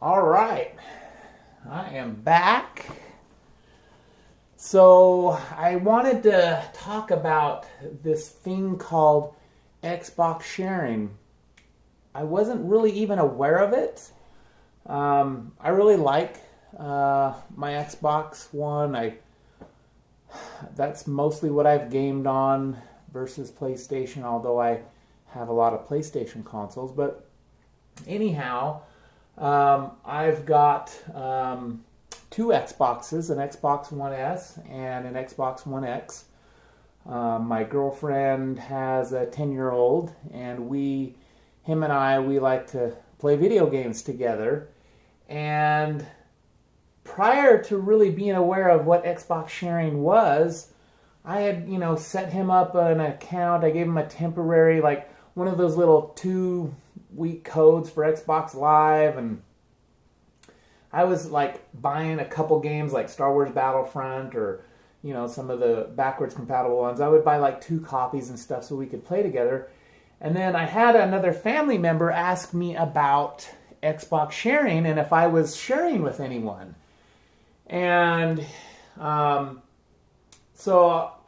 All right, I am back. So I wanted to talk about this thing called Xbox sharing. I wasn't really even aware of it. I really like my Xbox One. That's mostly what I've gamed on versus PlayStation, although I have a lot of PlayStation consoles. But anyhow, I've got two Xboxes, an Xbox One S and an Xbox One X. My girlfriend has a 10-year-old, and we like to play video games together. And prior to really being aware of what Xbox sharing was, I had, set him up an account. I gave him a temporary, like one of those little 2-week codes for Xbox Live, and I was like buying a couple games like Star Wars Battlefront or, some of the backwards compatible ones. I would buy like 2 copies and stuff so we could play together. And then I had another family member ask me about Xbox sharing and if I was sharing with anyone. And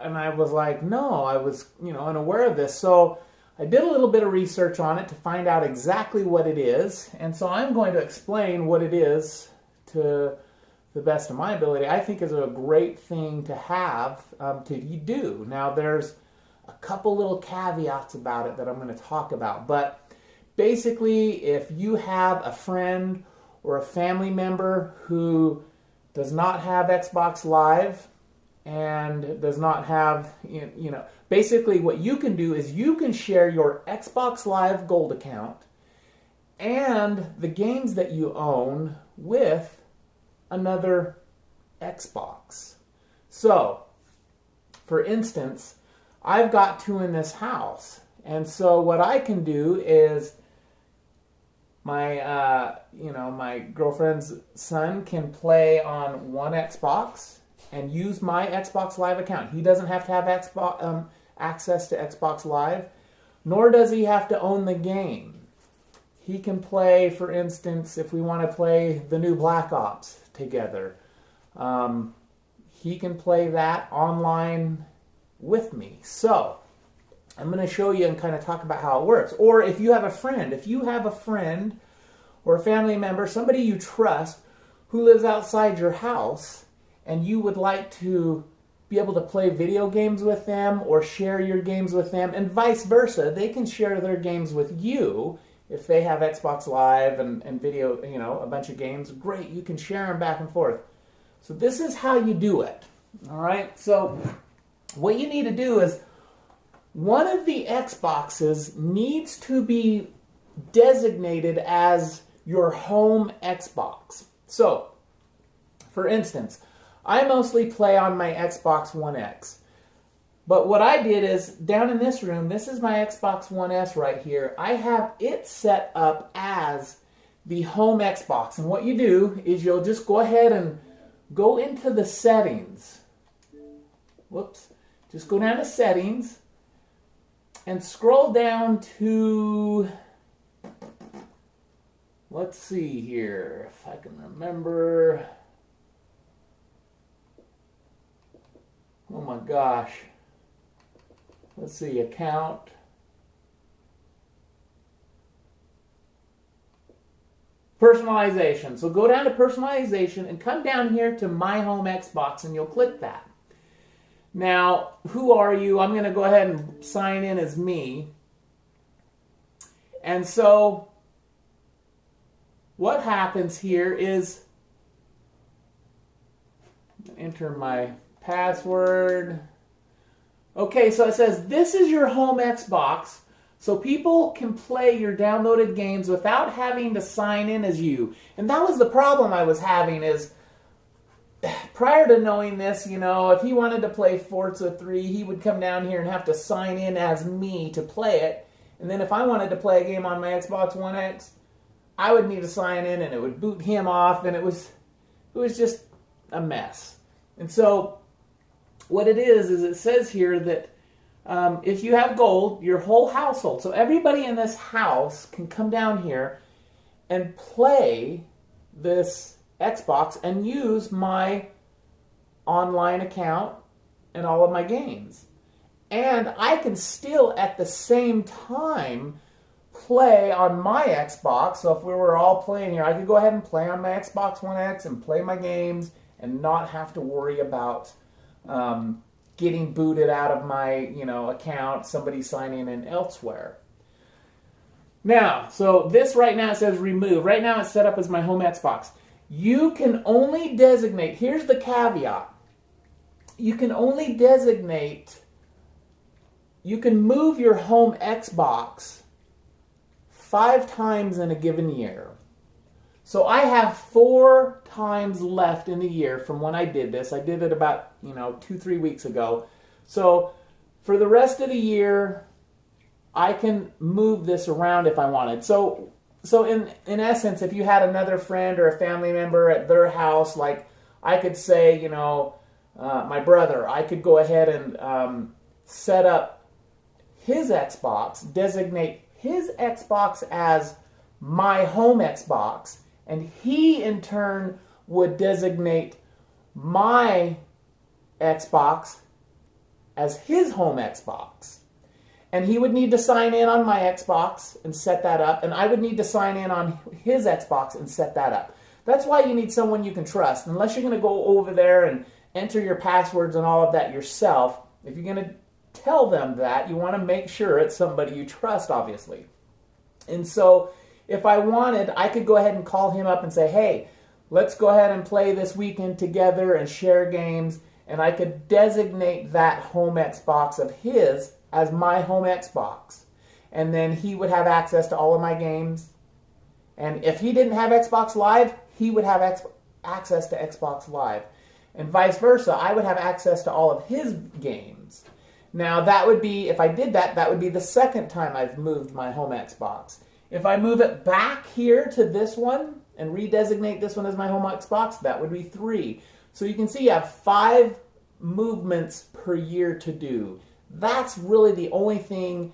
and I was like, no, I was, unaware of this. So I did a little bit of research on it to find out exactly what it is. And so I'm going to explain what it is to the best of my ability. I think is a great thing to have to do. Now, there's a couple little caveats about it that I'm going to talk about. But basically, if you have a friend or a family member who does not have Xbox Live and does not have, basically what you can do is you can share your Xbox Live Gold account and the games that you own with another Xbox. So, for instance, I've got 2 in this house. And so what I can do is my girlfriend's son can play on one Xbox and use my Xbox Live account. He doesn't have to have access to Xbox Live, nor does he have to own the game. He can play, for instance, if we want to play the new Black Ops together, he can play that online with me. So I'm going to show you and kind of talk about how it works. Or if you have a friend or a family member, somebody you trust who lives outside your house, and you would like to be able to play video games with them or share your games with them, and vice versa, they can share their games with you. If they have Xbox Live and video, a bunch of games, great, you can share them back and forth. So this is how you do it. All right, so what you need to do is one of the Xboxes needs to be designated as your home Xbox. So, for instance, I mostly play on my Xbox One X. But what I did is, down in this room, this is my Xbox One S right here. I have it set up as the home Xbox. And what you do is you'll just go ahead and go into the settings. Whoops. Just go down to settings and scroll down to, let's see here, if I can remember. Oh my gosh. Let's see, account. Personalization. So go down to personalization and come down here to My Home Xbox and you'll click that. Now, who are you? I'm going to go ahead and sign in as me. And so what happens here is enter my password. Okay, so it says this is your home Xbox, so people can play your downloaded games without having to sign in as you. And that was the problem I was having is, prior to knowing this, if he wanted to play Forza 3, he would come down here and have to sign in as me to play it. And then if I wanted to play a game on my Xbox One X, I would need to sign in and it would boot him off, and it was just a mess. And so what it is it says here that if you have gold, your whole household, so everybody in this house can come down here and play this Xbox and use my online account and all of my games. And I can still at the same time play on my Xbox. So if we were all playing here, I could go ahead and play on my Xbox One X and play my games and not have to worry about getting booted out of my account, somebody signing in elsewhere. Now, so this right now, it says remove. Right now it's set up as my home Xbox. You can only designate, here's the caveat, you can only designate, you can move your home Xbox 5 times in a given year. So I have 4 times left in the year from when I did this. I did it about 2-3 weeks ago. So for the rest of the year, I can move this around if I wanted. So in essence, if you had another friend or a family member at their house, like I could say, my brother, I could go ahead and set up his Xbox, designate his Xbox as my home Xbox, and he in turn would designate my Xbox as his home Xbox. And he would need to sign in on my Xbox and set that up, and I would need to sign in on his Xbox and set that up. That's why you need someone you can trust. Unless you're going to go over there and enter your passwords and all of that yourself, if you're going to tell them that, you want to make sure it's somebody you trust, obviously. And so if I wanted, I could go ahead and call him up and say, hey, let's go ahead and play this weekend together and share games, and I could designate that home Xbox of his as my home Xbox. And then he would have access to all of my games. And if he didn't have Xbox Live, he would have access to Xbox Live. And vice versa, I would have access to all of his games. Now that would be, if I did that, that would be the second time I've moved my home Xbox. If I move it back here to this one and redesignate this one as my home Xbox, that would be 3. So you can see you have 5 movements per year to do. That's really the only thing,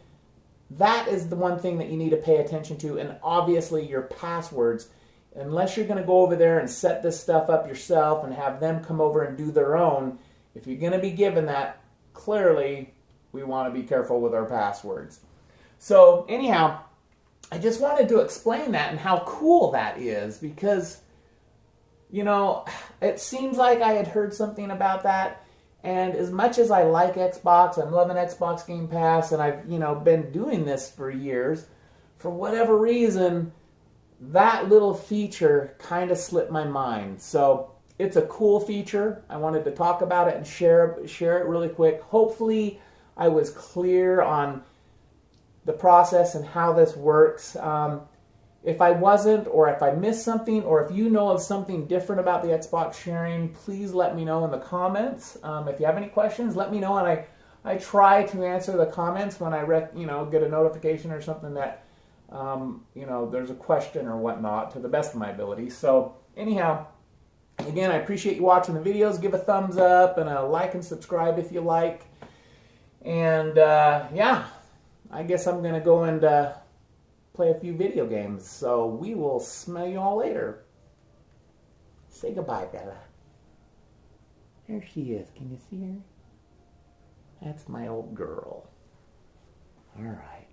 that is the one thing that you need to pay attention to, and obviously your passwords. Unless you're going to go over there and set this stuff up yourself and have them come over and do their own, if you're going to be given that, clearly we want to be careful with our passwords. So anyhow, I just wanted to explain that and how cool that is, because it seems like I had heard something about that. And as much as I like Xbox, I'm loving Xbox Game Pass, and I've been doing this for years, for whatever reason, that little feature kind of slipped my mind. So it's a cool feature. I wanted to talk about it and share it really quick. Hopefully I was clear on the process and how this works. If I wasn't, or if I missed something, or if you know of something different about the Xbox sharing, please let me know in the comments. If you have any questions, let me know, and I try to answer the comments when I get a notification or something that there's a question or whatnot, to the best of my ability. So anyhow, again, I appreciate you watching the videos. Give a thumbs up and a like and subscribe if you like. And yeah, I guess I'm gonna go and play a few video games. So we will smell you all later. Say goodbye, Bella. There she is. Can you see her? That's my old girl. All right.